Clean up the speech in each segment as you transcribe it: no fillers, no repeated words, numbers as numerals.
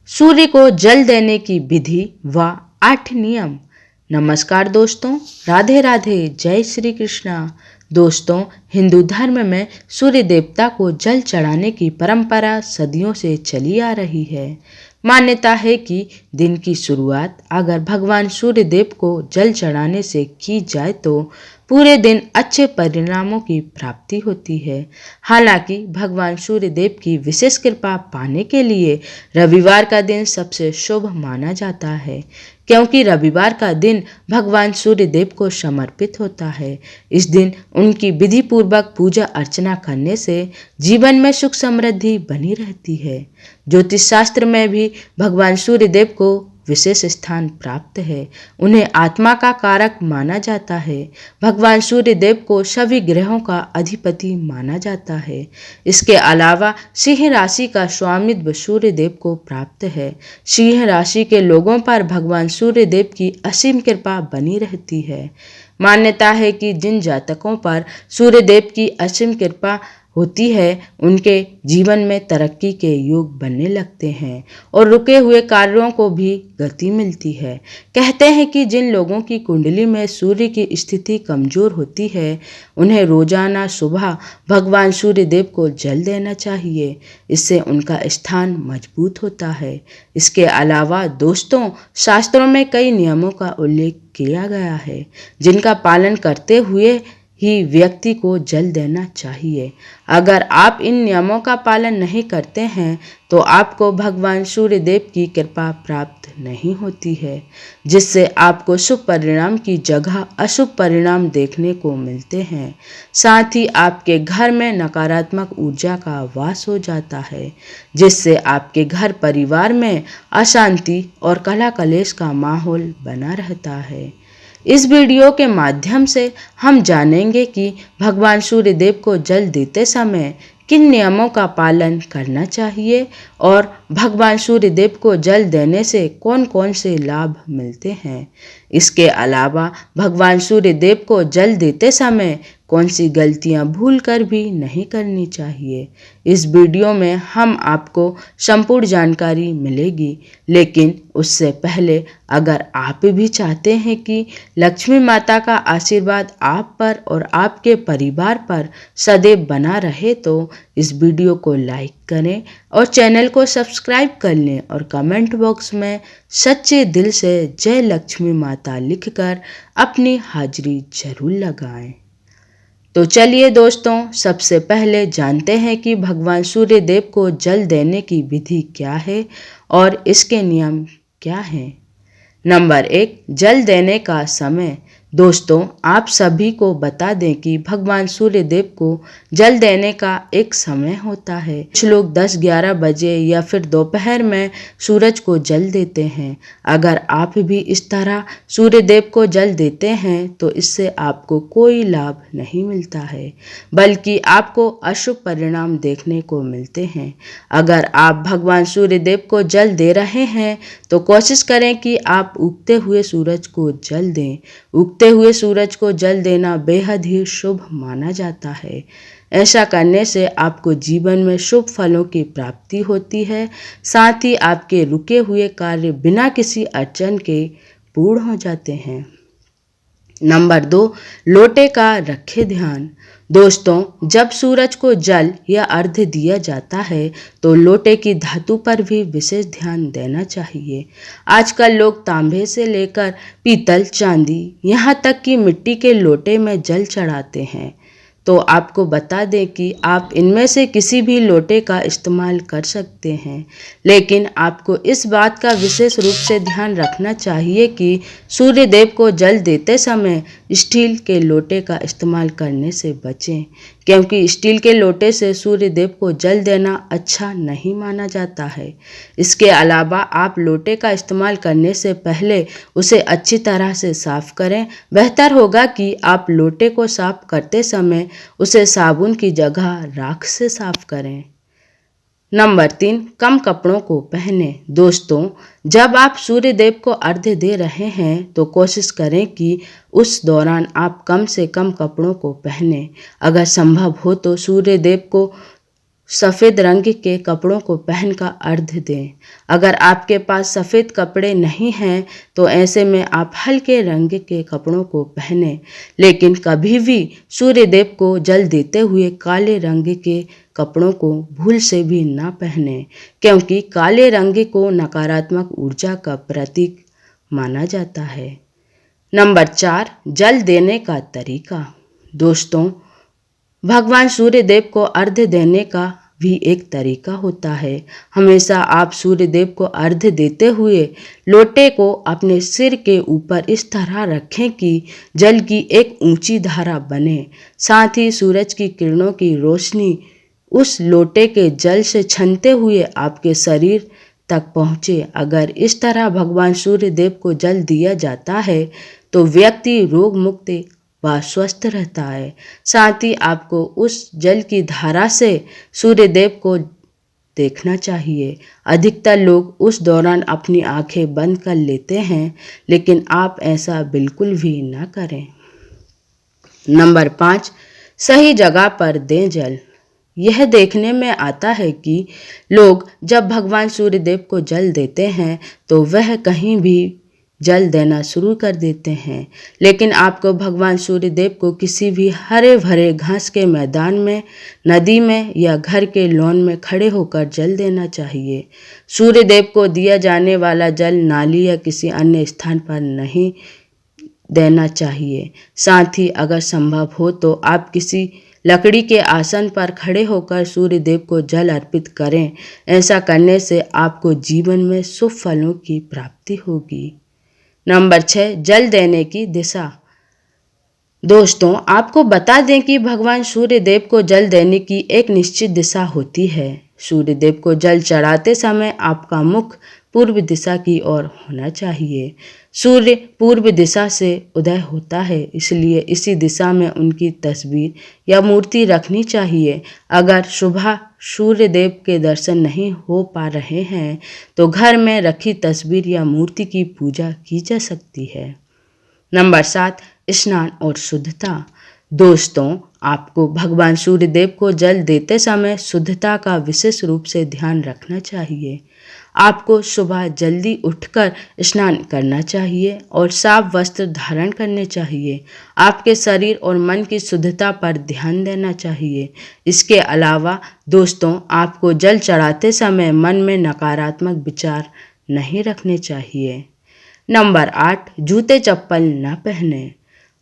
सूर्य को जल देने की विधि व 8 नियम। नमस्कार दोस्तों, राधे राधे, जय श्री कृष्णा। दोस्तों, हिंदू धर्म में सूर्य देवता को जल चढ़ाने की परंपरा सदियों से चली आ रही है। मान्यता है कि दिन की शुरुआत अगर भगवान सूर्य देव को जल चढ़ाने से की जाए तो पूरे दिन अच्छे परिणामों की प्राप्ति होती है। हालांकि भगवान सूर्य देव की विशेष कृपा पाने के लिए रविवार का दिन सबसे शुभ माना जाता है, क्योंकि रविवार का दिन भगवान सूर्य देव को समर्पित होता है। इस दिन उनकी विधि पूर्वक पूजा अर्चना करने से जीवन में सुख समृद्धि बनी रहती है। ज्योतिष शास्त्र में भी भगवान सूर्य देव को विशेष स्थान प्राप्त है। उन्हें आत्मा का कारक माना जाता है। भगवान सूर्य देव को सभी ग्रहों का अधिपति माना जाता है। इसके अलावा सिंह राशि का स्वामित्व सूर्य देव को प्राप्त है। सिंह राशि के लोगों पर भगवान सूर्य देव की असीम कृपा बनी रहती है। मान्यता है कि जिन जातकों पर सूर्य देव की असीम कृपा होती है, उनके जीवन में तरक्की के योग बनने लगते हैं और रुके हुए कार्यों को भी गति मिलती है। कहते हैं कि जिन लोगों की कुंडली में सूर्य की स्थिति कमजोर होती है, उन्हें रोजाना सुबह भगवान सूर्य देव को जल देना चाहिए। इससे उनका स्थान मजबूत होता है। इसके अलावा दोस्तों, शास्त्रों में कई नियमों का उल्लेख किया गया है, जिनका पालन करते हुए ही व्यक्ति को जल देना चाहिए। अगर आप इन नियमों का पालन नहीं करते हैं तो आपको भगवान सूर्य देव की कृपा प्राप्त नहीं होती है, जिससे आपको शुभ परिणाम की जगह अशुभ परिणाम देखने को मिलते हैं। साथ ही आपके घर में नकारात्मक ऊर्जा का वास हो जाता है, जिससे आपके घर परिवार में अशांति और कलह कलेश का माहौल बना रहता है। इस वीडियो के माध्यम से हम जानेंगे कि भगवान सूर्य देव को जल देते समय किन नियमों का पालन करना चाहिए और भगवान सूर्य देव को जल देने से कौन कौन से लाभ मिलते हैं। इसके अलावा भगवान सूर्य देव को जल देते समय कौन सी गलतियां भूलकर भी नहीं करनी चाहिए। इस वीडियो में हम आपको संपूर्ण जानकारी मिलेगी, लेकिन उससे पहले अगर आप भी चाहते हैं कि लक्ष्मी माता का आशीर्वाद आप पर और आपके परिवार पर सदैव बना रहे तो इस वीडियो को लाइक करें और चैनल को सब्सक्राइब कर लें और कमेंट बॉक्स में सच्चे दिल से जय लक्ष्मी माता लिखकर अपनी हाजिरी जरूर लगाएं। तो चलिए दोस्तों, सबसे पहले जानते हैं कि भगवान सूर्य देव को जल देने की विधि क्या है और इसके नियम क्या हैं। नंबर 1, जल देने का समय। दोस्तों, आप सभी को बता दें कि भगवान सूर्य देव को जल देने का एक समय होता है। कुछ लोग 10-11 बजे या फिर दोपहर में सूरज को जल देते हैं। अगर आप भी इस तरह सूर्य देव को जल देते हैं तो इससे आपको कोई लाभ नहीं मिलता है, बल्कि आपको अशुभ परिणाम देखने को मिलते हैं। अगर आप भगवान सूर्य देव को जल दे रहे हैं तो कोशिश करें कि आप उगते हुए सूरज को जल दें। उगते हुए सूरज को जल देना बेहद ही शुभ माना जाता है। ऐसा करने से आपको जीवन में शुभ फलों की प्राप्ति होती है। साथ ही आपके रुके हुए कार्य बिना किसी अड़चन के पूर्ण हो जाते हैं। नंबर 2, लोटे का रखे ध्यान। दोस्तों, जब सूरज को जल या अर्घ्य दिया जाता है तो लोटे की धातु पर भी विशेष ध्यान देना चाहिए। आजकल लोग तांबे से लेकर पीतल, चांदी, यहाँ तक कि मिट्टी के लोटे में जल चढ़ाते हैं। तो आपको बता दें कि आप इनमें से किसी भी लोटे का इस्तेमाल कर सकते हैं, लेकिन आपको इस बात का विशेष रूप से ध्यान रखना चाहिए कि सूर्य देव को जल देते समय स्टील के लोटे का इस्तेमाल करने से बचें, क्योंकि स्टील के लोटे से सूर्य देव को जल देना अच्छा नहीं माना जाता है। इसके अलावा आप लोटे का इस्तेमाल करने से पहले उसे अच्छी तरह से साफ करें। बेहतर होगा कि आप लोटे को साफ करते समय उसे साबुन की जगह राख से साफ करें। नंबर 3, कम कपड़ों को पहने। दोस्तों, जब आप सूर्य देव को अर्घ्य दे रहे हैं तो कोशिश करें कि उस दौरान आप कम से कम कपड़ों को पहने। अगर संभव हो तो सूर्य देव को सफ़ेद रंग के कपड़ों को पहनकर अर्घ्य दें। अगर आपके पास सफ़ेद कपड़े नहीं हैं तो ऐसे में आप हल्के रंग के कपड़ों को पहनें, लेकिन कभी भी सूर्य देव को जल देते हुए काले रंग के कपड़ों को भूल से भी ना पहनें, क्योंकि काले रंग को नकारात्मक ऊर्जा का प्रतीक माना जाता है। नंबर 4, जल देने का तरीका। दोस्तों, भगवान सूर्य देव को अर्घ्य देने का भी एक तरीका होता है। हमेशा आप सूर्य देव को अर्घ्य देते हुए लोटे को अपने सिर के ऊपर इस तरह रखें कि जल की एक ऊंची धारा बने। साथ ही सूरज की किरणों की रोशनी उस लोटे के जल से छनते हुए आपके शरीर तक पहुँचे। अगर इस तरह भगवान सूर्य देव को जल दिया जाता है तो व्यक्ति रोग मुक्त व स्वस्थ रहता है। साथ ही आपको उस जल की धारा से सूर्य देव को देखना चाहिए। अधिकतर लोग उस दौरान अपनी आंखें बंद कर लेते हैं, लेकिन आप ऐसा बिल्कुल भी ना करें। नंबर 5, सही जगह पर दें जल। यह देखने में आता है कि लोग जब भगवान सूर्य देव को जल देते हैं तो वह कहीं भी जल देना शुरू कर देते हैं, लेकिन आपको भगवान सूर्य देव को किसी भी हरे भरे घास के मैदान में, नदी में या घर के लॉन में खड़े होकर जल देना चाहिए। सूर्य देव को दिया जाने वाला जल नाली या किसी अन्य स्थान पर नहीं देना चाहिए। साथ ही अगर संभव हो तो आप किसी लकड़ी के आसन पर खड़े होकर सूर्य देव को जल अर्पित करें। ऐसा करने से आपको जीवन में शुभ फलों की प्राप्ति होगी। नंबर 6, जल देने की दिशा। दोस्तों, आपको बता दें कि भगवान सूर्य देव को जल देने की एक निश्चित दिशा होती है। सूर्य देव को जल चढ़ाते समय आपका मुख पूर्व दिशा की ओर होना चाहिए। सूर्य पूर्व दिशा से उदय होता है, इसलिए इसी दिशा में उनकी तस्वीर या मूर्ति रखनी चाहिए। अगर सुबह सूर्य देव के दर्शन नहीं हो पा रहे हैं तो घर में रखी तस्वीर या मूर्ति की पूजा की जा सकती है। नंबर 7, स्नान और शुद्धता। दोस्तों, आपको भगवान सूर्य देव को जल देते समय शुद्धता का विशेष रूप से ध्यान रखना चाहिए। आपको सुबह जल्दी उठकर स्नान करना चाहिए और साफ वस्त्र धारण करने चाहिए। आपके शरीर और मन की शुद्धता पर ध्यान देना चाहिए। इसके अलावा दोस्तों, आपको जल चढ़ाते समय मन में नकारात्मक विचार नहीं रखने चाहिए। नंबर 8, जूते चप्पल न पहने।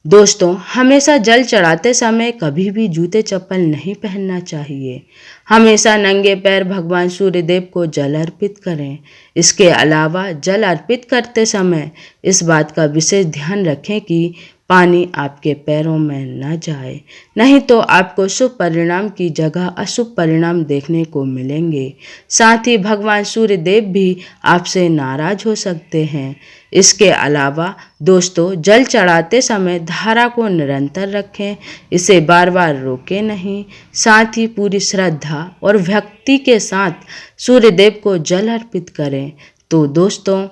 दोस्तों, हमेशा जल चढ़ाते समय कभी भी जूते चप्पल नहीं पहनना चाहिए। हमेशा नंगे पैर भगवान सूर्य देव को जल अर्पित करें। इसके अलावा जल अर्पित करते समय इस बात का विशेष ध्यान रखें कि पानी आपके पैरों में न जाए, नहीं तो आपको शुभ परिणाम की जगह अशुभ परिणाम देखने को मिलेंगे। साथ ही भगवान सूर्य देव भी आपसे नाराज हो सकते हैं। इसके अलावा दोस्तों, जल चढ़ाते समय धारा को निरंतर रखें, इसे बार बार रोकें नहीं। साथ ही पूरी श्रद्धा और भक्ति के साथ सूर्य देव को जल अर्पित करें। तो दोस्तों,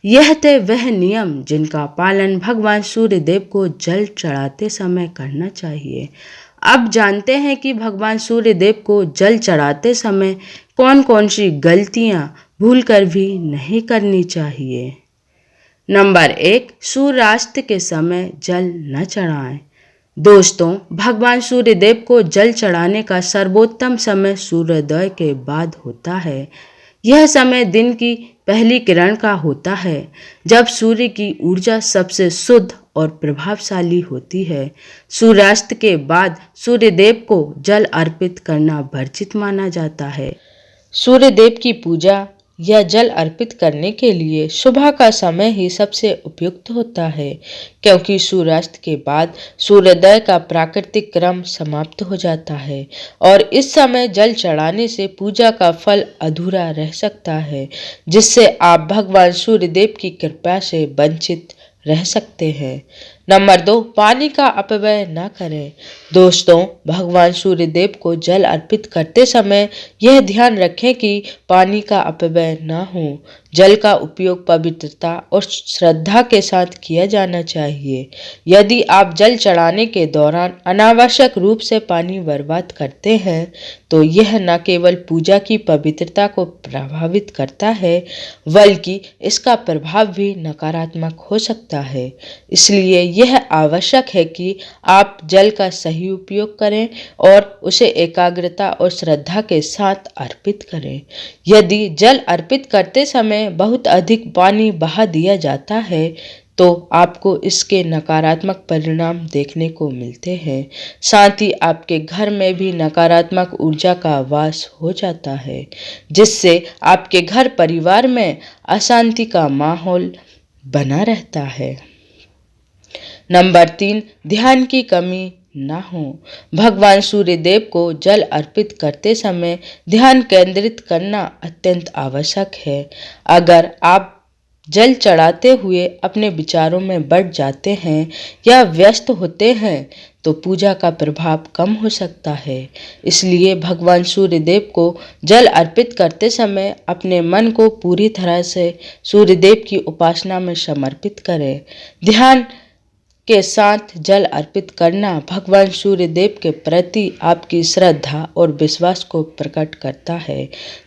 यह थे वह नियम जिनका पालन भगवान सूर्य देव को जल चढ़ाते समय करना चाहिए। अब जानते हैं कि भगवान सूर्य देव को जल चढ़ाते समय कौन कौन सी गलतियां भूलकर भी नहीं करनी चाहिए। नंबर 1, सूर्यास्त के समय जल न चढ़ाएं। दोस्तों, भगवान सूर्य देव को जल चढ़ाने का सर्वोत्तम समय सूर्योदय के बाद होता है। यह समय दिन की पहली किरण का होता है, जब सूर्य की ऊर्जा सबसे शुद्ध और प्रभावशाली होती है। सूर्यास्त के बाद सूर्य देव को जल अर्पित करना वर्जित माना जाता है। सूर्य देव की पूजा या जल अर्पित करने के लिए सुबह का समय ही सबसे उपयुक्त होता है, क्योंकि सूर्यास्त के बाद सूर्योदय का प्राकृतिक क्रम समाप्त हो जाता है और इस समय जल चढ़ाने से पूजा का फल अधूरा रह सकता है, जिससे आप भगवान सूर्य देव की कृपा से वंचित रह सकते हैं। नंबर 2, पानी का अपव्यय न करें। दोस्तों, भगवान सूर्य देव को जल अर्पित करते समय यह ध्यान रखें कि पानी का अपव्यय न हो। जल का उपयोग पवित्रता और श्रद्धा के साथ किया जाना चाहिए। यदि आप जल चढ़ाने के दौरान अनावश्यक रूप से पानी बर्बाद करते हैं तो यह न केवल पूजा की पवित्रता को प्रभावित करता है बल्कि इसका प्रभाव भी नकारात्मक हो सकता है। इसलिए यह आवश्यक है कि आप जल का सही उपयोग करें और उसे एकाग्रता और श्रद्धा के साथ अर्पित करें। यदि जल अर्पित करते समय बहुत अधिक पानी बहा दिया जाता है तो आपको इसके नकारात्मक परिणाम देखने को मिलते हैं। साथ ही आपके घर में भी नकारात्मक ऊर्जा का वास हो जाता है, जिससे आपके घर परिवार में अशांति का माहौल बना रहता है। नंबर 3, ध्यान की कमी ना हो। भगवान सूर्य देव को जल अर्पित करते समय ध्यान केंद्रित करना अत्यंत आवश्यक है। अगर आप जल चढ़ाते हुए अपने विचारों में बढ़ जाते हैं या व्यस्त होते हैं तो पूजा का प्रभाव कम हो सकता है। इसलिए भगवान सूर्य देव को जल अर्पित करते समय अपने मन को पूरी तरह से सूर्य देव की उपासना में समर्पित करें। ध्यान के साथ जल अर्पित करना भगवान सूर्य देव के प्रति आपकी श्रद्धा और विश्वास को प्रकट करता है।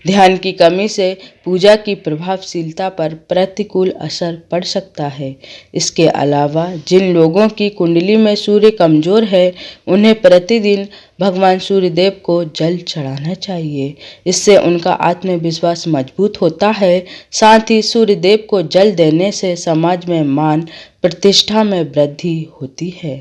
ध्यान की कमी से पूजा की प्रभावशीलता पर प्रतिकूल असर पड़ सकता है। इसके अलावा जिन लोगों की कुंडली में सूर्य कमजोर है उन्हें प्रतिदिन भगवान सूर्य देव को जल चढ़ाना चाहिए। इससे उनका आत्मविश्वास मजबूत होता है। साथ ही सूर्य देव को जल देने से समाज में मान प्रतिष्ठा में वृद्धि होती है।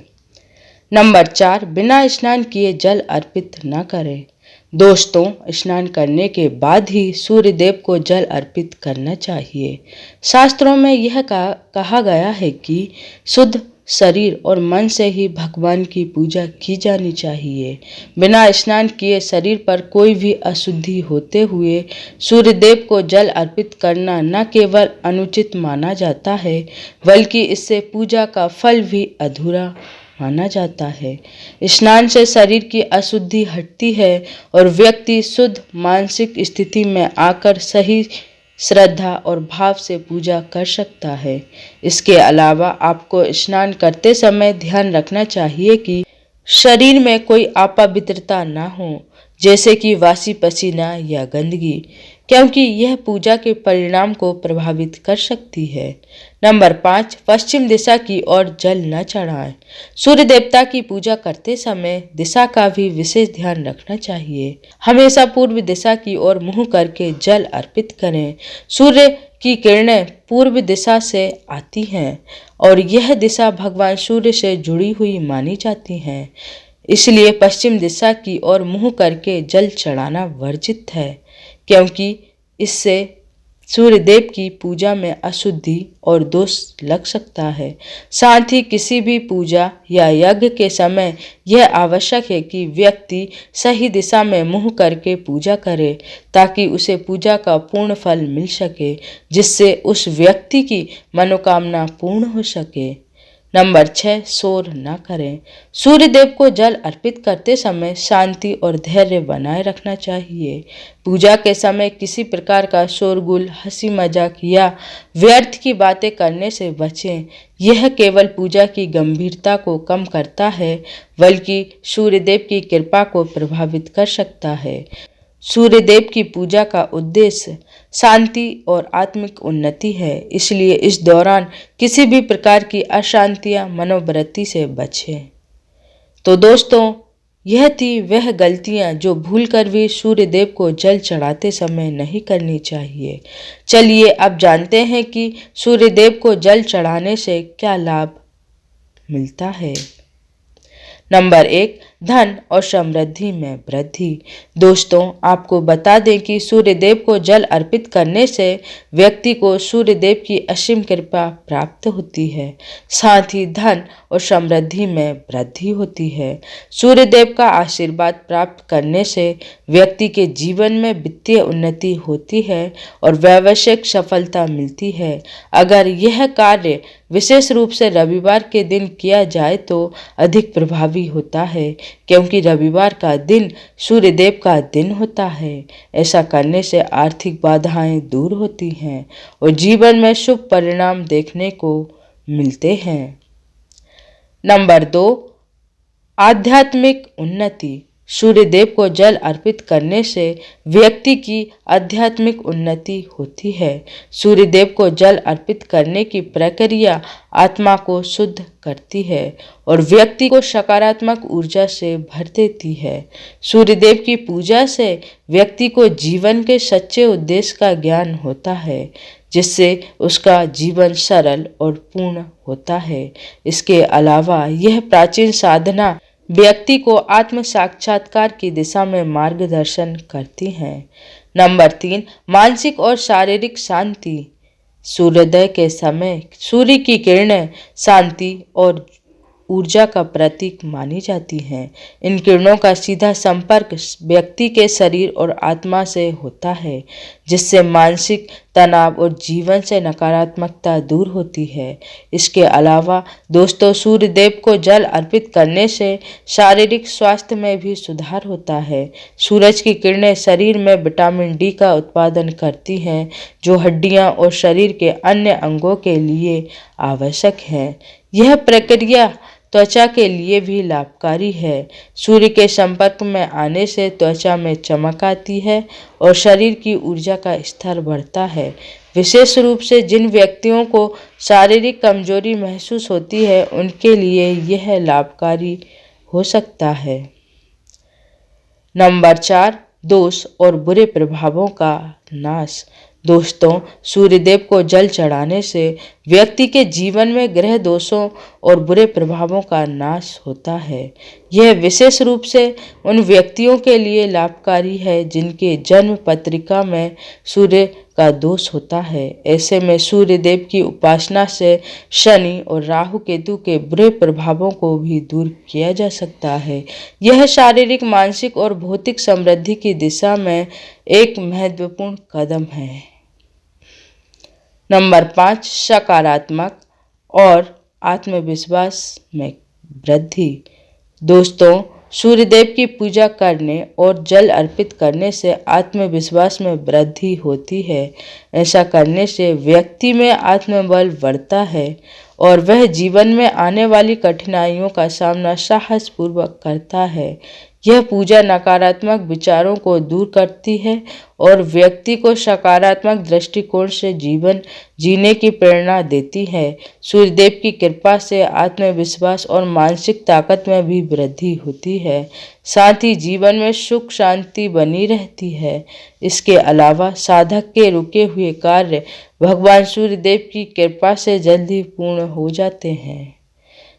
नंबर 4, बिना स्नान किए जल अर्पित न करें। दोस्तों, स्नान करने के बाद ही सूर्य देव को जल अर्पित करना चाहिए। शास्त्रों में यह कहा गया है कि शुद्ध शरीर और मन से ही भगवान की पूजा की जानी चाहिए। बिना स्नान किए शरीर पर कोई भी अशुद्धि होते हुए सूर्य देव को जल अर्पित करना न केवल अनुचित माना जाता है बल्कि इससे पूजा का फल भी अधूरा माना जाता है। स्नान से शरीर की अशुद्धि हटती है और व्यक्ति शुद्ध मानसिक स्थिति में आकर सही श्रद्धा और भाव से पूजा कर सकता है। इसके अलावा आपको स्नान करते समय ध्यान रखना चाहिए कि शरीर में कोई अपवित्रता न हो, जैसे कि वासी पसीना या गंदगी, क्योंकि यह पूजा के परिणाम को प्रभावित कर सकती है। नंबर 5, पश्चिम दिशा की ओर जल न चढ़ाएं। सूर्य देवता की पूजा करते समय दिशा का भी विशेष ध्यान रखना चाहिए। हमेशा पूर्व दिशा की ओर मुंह करके जल अर्पित करें। सूर्य की किरणें पूर्व दिशा से आती हैं और यह दिशा भगवान सूर्य से जुड़ी हुई मानी जाती है। इसलिए पश्चिम दिशा की ओर मुंह करके जल चढ़ाना वर्जित है, क्योंकि इससे सूर्य देव की पूजा में अशुद्धि और दोष लग सकता है। साथ ही किसी भी पूजा या यज्ञ के समय यह आवश्यक है कि व्यक्ति सही दिशा में मुंह करके पूजा करे ताकि उसे पूजा का पूर्ण फल मिल सके, जिससे उस व्यक्ति की मनोकामना पूर्ण हो सके। नंबर 6, शोर न करें। सूर्य देव को जल अर्पित करते समय शांति और धैर्य बनाए रखना चाहिए। पूजा के समय किसी प्रकार का शोरगुल, हंसी मजाक या व्यर्थ की बातें करने से बचें। यह केवल पूजा की गंभीरता को कम करता है बल्कि सूर्य देव की कृपा को प्रभावित कर सकता है। सूर्य देव की पूजा का उद्देश्य शांति और आत्मिक उन्नति है, इसलिए इस दौरान किसी भी प्रकार की अशांति या मनोवृत्ति से बचें। तो दोस्तों, यह थी वह गलतियां जो भूलकर भी सूर्य देव को जल चढ़ाते समय नहीं करनी चाहिए। चलिए अब जानते हैं कि सूर्य देव को जल चढ़ाने से क्या लाभ मिलता है। नंबर 1, धन और समृद्धि में वृद्धि। दोस्तों, आपको बता दें कि सूर्य देव को जल अर्पित करने से व्यक्ति को सूर्य देव की असीम कृपा प्राप्त होती है। साथ ही धन और समृद्धि में वृद्धि होती है। सूर्य देव का आशीर्वाद प्राप्त करने से व्यक्ति के जीवन में वित्तीय उन्नति होती है और व्यावसायिक सफलता मिलती है। अगर यह कार्य विशेष रूप से रविवार के दिन किया जाए तो अधिक प्रभावी होता है, क्योंकि रविवार का दिन सूर्य देव का दिन होता है। ऐसा करने से आर्थिक बाधाएं दूर होती हैं और जीवन में शुभ परिणाम देखने को मिलते हैं। नंबर 2, आध्यात्मिक उन्नति। सूर्यदेव को जल अर्पित करने से व्यक्ति की आध्यात्मिक उन्नति होती है। सूर्यदेव को जल अर्पित करने की प्रक्रिया आत्मा को शुद्ध करती है और व्यक्ति को सकारात्मक ऊर्जा से भर देती है। सूर्यदेव की पूजा से व्यक्ति को जीवन के सच्चे उद्देश्य का ज्ञान होता है, जिससे उसका जीवन सरल और पूर्ण होता है। इसके अलावा यह प्राचीन साधना व्यक्ति को आत्म साक्षात्कार की दिशा में मार्गदर्शन करती हैं। नंबर 3, मानसिक और शारीरिक शांति। सूर्योदय के समय सूर्य की किरणें शांति और ऊर्जा का प्रतीक मानी जाती हैं। इन किरणों का सीधा संपर्क व्यक्ति के शरीर और आत्मा से होता है, जिससे मानसिक तनाव और जीवन से नकारात्मकता दूर होती है। इसके अलावा दोस्तों, सूर्यदेव को जल अर्पित करने से शारीरिक स्वास्थ्य में भी सुधार होता है। सूरज की किरणें शरीर में विटामिन डी का उत्पादन करती हैं, जो हड्डियां और शरीर के अन्य अंगों के लिए आवश्यक है। यह प्रक्रिया त्वचा के लिए भी लाभकारी है। सूर्य के संपर्क में आने से त्वचा में चमक आती है और शरीर की ऊर्जा का स्तर बढ़ता है। विशेष रूप से जिन व्यक्तियों को शारीरिक कमजोरी महसूस होती है, उनके लिए यह लाभकारी हो सकता है। नंबर 4, दोष और बुरे प्रभावों का नाश। दोस्तों, सूर्यदेव को जल चढ़ाने से व्यक्ति के जीवन में ग्रह दोषों और बुरे प्रभावों का नाश होता है। यह विशेष रूप से उन व्यक्तियों के लिए लाभकारी है जिनके जन्म पत्रिका में सूर्य का दोष होता है। ऐसे में सूर्यदेव की उपासना से शनि और राहु केतु के बुरे प्रभावों को भी दूर किया जा सकता है। यह शारीरिक, मानसिक और भौतिक समृद्धि की दिशा में एक महत्वपूर्ण कदम है। नंबर 5, सकारात्मक और आत्मविश्वास में वृद्धि। दोस्तों, सूर्यदेव की पूजा करने और जल अर्पित करने से आत्मविश्वास में वृद्धि होती है। ऐसा करने से व्यक्ति में आत्मबल बढ़ता है और वह जीवन में आने वाली कठिनाइयों का सामना साहसपूर्वक करता है। यह पूजा नकारात्मक विचारों को दूर करती है और व्यक्ति को सकारात्मक दृष्टिकोण से जीवन जीने की प्रेरणा देती है। सूर्यदेव की कृपा से आत्मविश्वास और मानसिक ताकत में भी वृद्धि होती है। साथ ही जीवन में सुख शांति बनी रहती है। इसके अलावा साधक के रुके हुए कार्य भगवान सूर्यदेव की कृपा से जल्दी पूर्ण हो जाते हैं।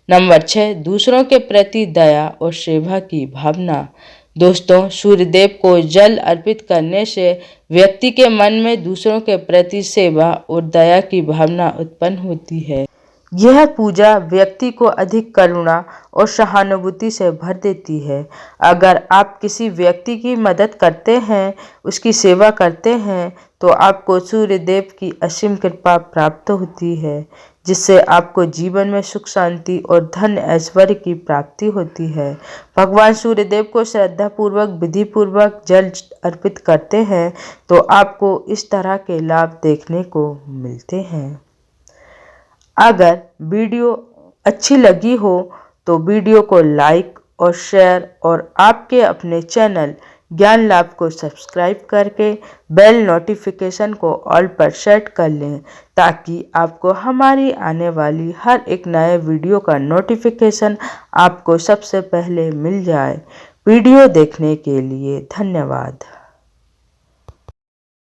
नंबर 6, दूसरों के प्रति दया और सेवा की भावना। दोस्तों, सूर्यदेव को जल अर्पित करने से व्यक्ति के मन में दूसरों के प्रति सेवा और दया की भावना उत्पन्न होती है। यह पूजा व्यक्ति को अधिक करुणा और सहानुभूति से भर देती है। अगर आप किसी व्यक्ति की मदद करते हैं, उसकी सेवा करते हैं, तो आपको सूर्यदेव की असीम कृपा प्राप्त होती है, जिससे आपको जीवन में सुख शांति और धन ऐश्वर्य की प्राप्ति होती है। भगवान सूर्यदेव को श्रद्धापूर्वक विधि पूर्वक जल अर्पित करते हैं तो आपको इस तरह के लाभ देखने को मिलते हैं। अगर वीडियो अच्छी लगी हो तो वीडियो को लाइक और शेयर और आपके अपने चैनल ज्ञान लाभ को सब्सक्राइब करके बेल नोटिफिकेशन को ऑल पर सेट कर लें, ताकि आपको हमारी आने वाली हर एक नए वीडियो का नोटिफिकेशन आपको सबसे पहले मिल जाए। वीडियो देखने के लिए धन्यवाद।